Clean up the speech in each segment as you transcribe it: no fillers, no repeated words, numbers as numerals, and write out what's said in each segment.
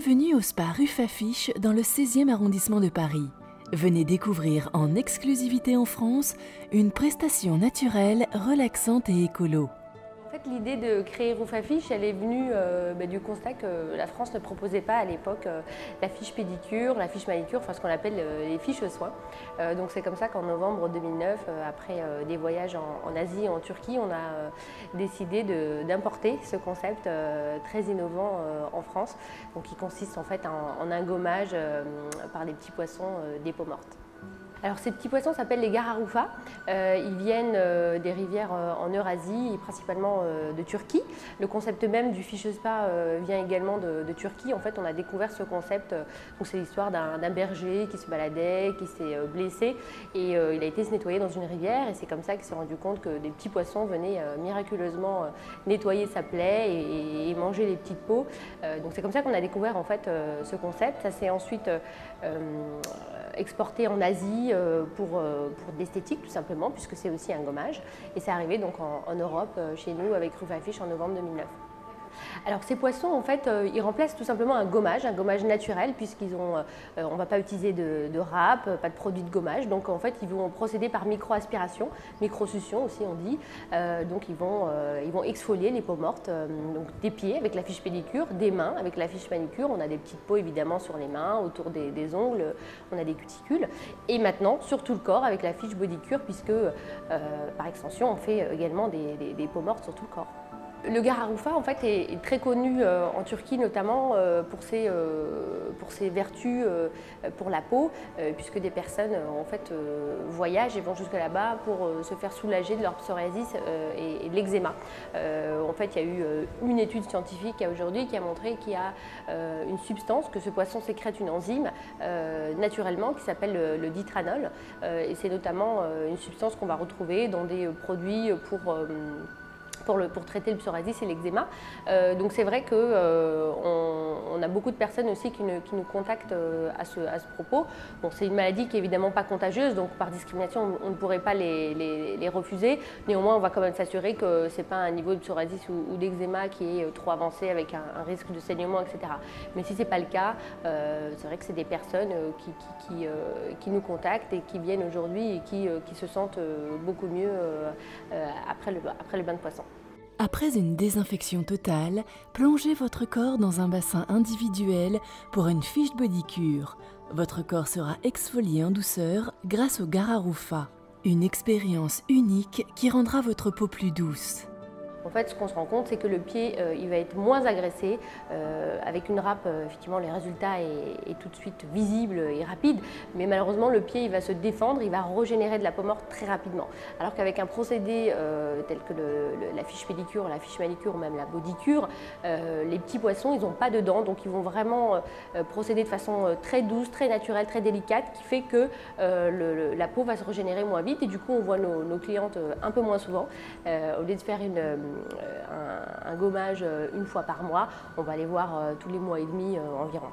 Bienvenue au spa Ruffafiche dans le 16e arrondissement de Paris. Venez découvrir en exclusivité en France une prestation naturelle, relaxante et écolo. En fait, l'idée de créer Ruffafiche, elle est venue du constat que la France ne proposait pas à l'époque la fiche pédicure, la fiche manicure, enfin ce qu'on appelle les fiches soins. Donc c'est comme ça qu'en novembre 2009, après des voyages en Asie et en Turquie, on a décidé d'importer ce concept très innovant en France, donc qui consiste en fait en un gommage par les petits poissons des peaux mortes. Alors ces petits poissons s'appellent les Gararoufa, ils viennent des rivières en Eurasie et principalement de Turquie. Le concept même du fiche spa vient également de Turquie. En fait, on a découvert ce concept, c'est l'histoire d'un berger qui se baladait, qui s'est blessé et il a été se nettoyer dans une rivière et c'est comme ça qu'il s'est rendu compte que des petits poissons venaient miraculeusement nettoyer sa plaie et manger les petites peaux. Donc c'est comme ça qu'on a découvert en fait ce concept. Ça s'est ensuite exporté en Asie pour de l'esthétique tout simplement, puisque c'est aussi un gommage. Et c'est arrivé donc en Europe, chez nous, avec Ruffafiche en novembre 2009. Alors ces poissons, en fait, ils remplacent tout simplement un gommage naturel, puisqu'ils ont, on ne va pas utiliser de râpe, pas de produit de gommage. Donc en fait, ils vont procéder par micro-aspiration, micro-succion aussi on dit. Donc ils vont exfolier les peaux mortes, donc des pieds avec la fiche pédicure, des mains avec la fiche manicure. On a des petites peaux évidemment sur les mains, autour des ongles, on a des cuticules. Et maintenant sur tout le corps avec la fiche bodycure, puisque par extension on fait également des peaux mortes sur tout le corps. Le Gararoufa en fait est très connu en Turquie notamment pour ses vertus pour la peau, puisque des personnes en fait voyagent et vont jusque là-bas pour se faire soulager de leur psoriasis et de l'eczéma. En fait, il y a eu une étude scientifique aujourd'hui qui a montré qu'il y a une substance, que ce poisson sécrète une enzyme naturellement qui s'appelle le ditranol, et c'est notamment une substance qu'on va retrouver dans des produits pour traiter le psoriasis et l'eczéma. Donc c'est vrai qu'on a beaucoup de personnes aussi qui nous contactent à ce propos. Bon, c'est une maladie qui est évidemment pas contagieuse, donc par discrimination on ne pourrait pas les refuser. Néanmoins on va quand même s'assurer que ce n'est pas un niveau de psoriasis ou d'eczéma qui est trop avancé avec un risque de saignement, etc. Mais si ce n'est pas le cas, c'est vrai que c'est des personnes qui nous contactent et qui viennent aujourd'hui et qui se sentent beaucoup mieux après le bain de poisson. Après une désinfection totale, plongez votre corps dans un bassin individuel pour une fiche bodycure. Votre corps sera exfolié en douceur grâce au Gararoufa. Une expérience unique qui rendra votre peau plus douce. En fait, ce qu'on se rend compte, c'est que le pied, il va être moins agressé. Avec une râpe, effectivement, les résultats est tout de suite visible et rapide. Mais malheureusement, le pied, il va se défendre, il va régénérer de la peau morte très rapidement. Alors qu'avec un procédé tel que la fiche pédicure, la fiche manicure ou même la bodycure, les petits poissons, ils n'ont pas de dents. Donc, ils vont vraiment procéder de façon très douce, très naturelle, très délicate, qui fait que la peau va se régénérer moins vite. Et du coup, on voit nos clientes un peu moins souvent. Au lieu de faire un gommage une fois par mois, on va les voir tous les mois et demi environ.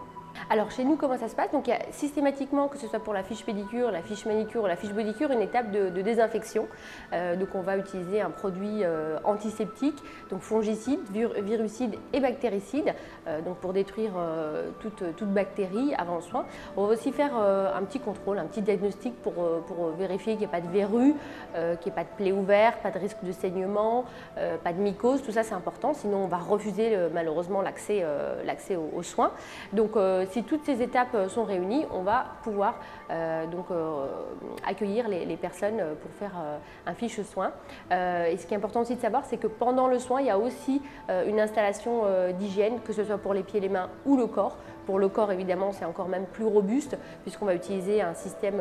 Alors chez nous, comment ça se passe? Donc il y a systématiquement, que ce soit pour la fiche pédicure, la fiche manicure ou la fiche bodycure, une étape de désinfection. Donc on va utiliser un produit antiseptique, donc fongicide, virucide et bactéricide, donc pour détruire toute bactérie avant le soin. On va aussi faire un petit contrôle, un petit diagnostic pour vérifier qu'il n'y a pas de verrues, qu'il n'y ait pas de plaies ouvertes, pas de risque de saignement, pas de mycose. Tout ça c'est important, sinon on va refuser malheureusement l'accès aux soins. Donc si toutes ces étapes sont réunies, on va pouvoir accueillir les personnes pour faire un fiche soin. Et ce qui est important aussi de savoir, c'est que pendant le soin, il y a aussi une installation d'hygiène, que ce soit pour les pieds, les mains ou le corps. Pour le corps, évidemment, c'est encore même plus robuste puisqu'on va utiliser un système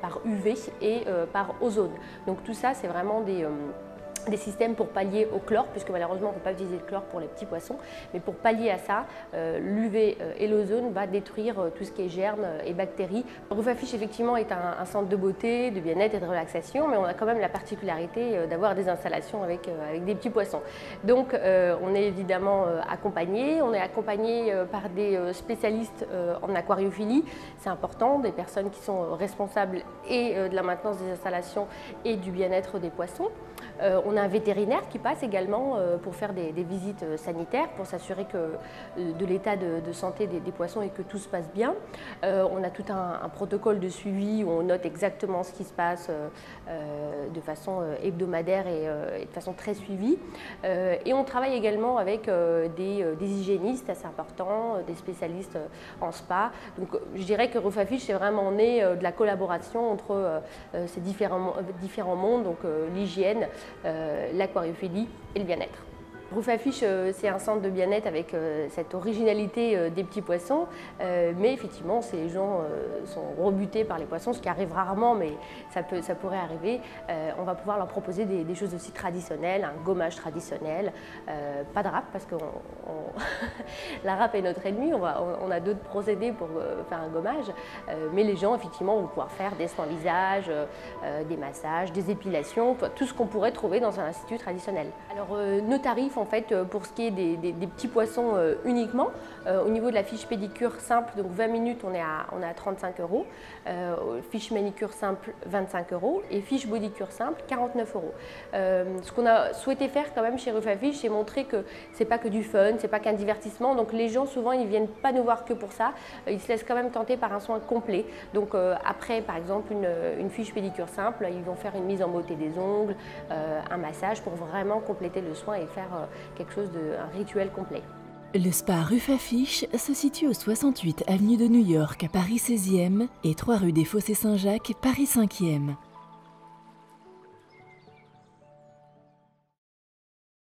par UV et par ozone. Donc tout ça, c'est vraiment des systèmes pour pallier au chlore, puisque malheureusement on ne peut pas utiliser le chlore pour les petits poissons, mais pour pallier à ça, l'UV et l'ozone va détruire tout ce qui est germes et bactéries. Ruffafiche effectivement est un centre de beauté, de bien-être et de relaxation, mais on a quand même la particularité d'avoir des installations avec des petits poissons. Donc on est évidemment accompagné, par des spécialistes en aquariophilie, c'est important, des personnes qui sont responsables et de la maintenance des installations et du bien-être des poissons. On a un vétérinaire qui passe également pour faire des visites sanitaires, pour s'assurer de l'état de santé des poissons et que tout se passe bien. On a tout un protocole de suivi où on note exactement ce qui se passe de façon hebdomadaire et de façon très suivie. Et on travaille également avec des hygiénistes assez importants, des spécialistes en spa. Donc je dirais que Rufafish est vraiment né de la collaboration entre ces différents mondes, donc l'hygiène, l'aquariophilie et le bien-être. Rufafish, c'est un centre de bien-être avec cette originalité des petits poissons, mais effectivement, si les gens sont rebutés par les poissons, ce qui arrive rarement, mais ça pourrait arriver, on va pouvoir leur proposer des choses aussi traditionnelles, un gommage traditionnel, pas de râpe parce que la râpe est notre ennemi, on a d'autres procédés pour faire un gommage, mais les gens, effectivement, vont pouvoir faire des soins visage, des massages, des épilations, tout ce qu'on pourrait trouver dans un institut traditionnel. Alors, nos tarifs, en fait, pour ce qui est des petits poissons uniquement, au niveau de la fiche pédicure simple, donc 20 minutes, on est à 35 €, fiche manicure simple 25 € et fiche bodicure simple 49 €. Ce qu'on a souhaité faire quand même chez Rufafish, c'est montrer que c'est pas que du fun, c'est pas qu'un divertissement, donc les gens souvent ils viennent pas nous voir que pour ça, ils se laissent quand même tenter par un soin complet. Donc après par exemple une fiche pédicure simple, ils vont faire une mise en beauté des ongles, un massage pour vraiment compléter le soin et faire quelque chose un rituel complet. Le spa Rufafish se situe au 68 avenue de New York à Paris 16e et 3 rue des Fossés Saint-Jacques, Paris 5e.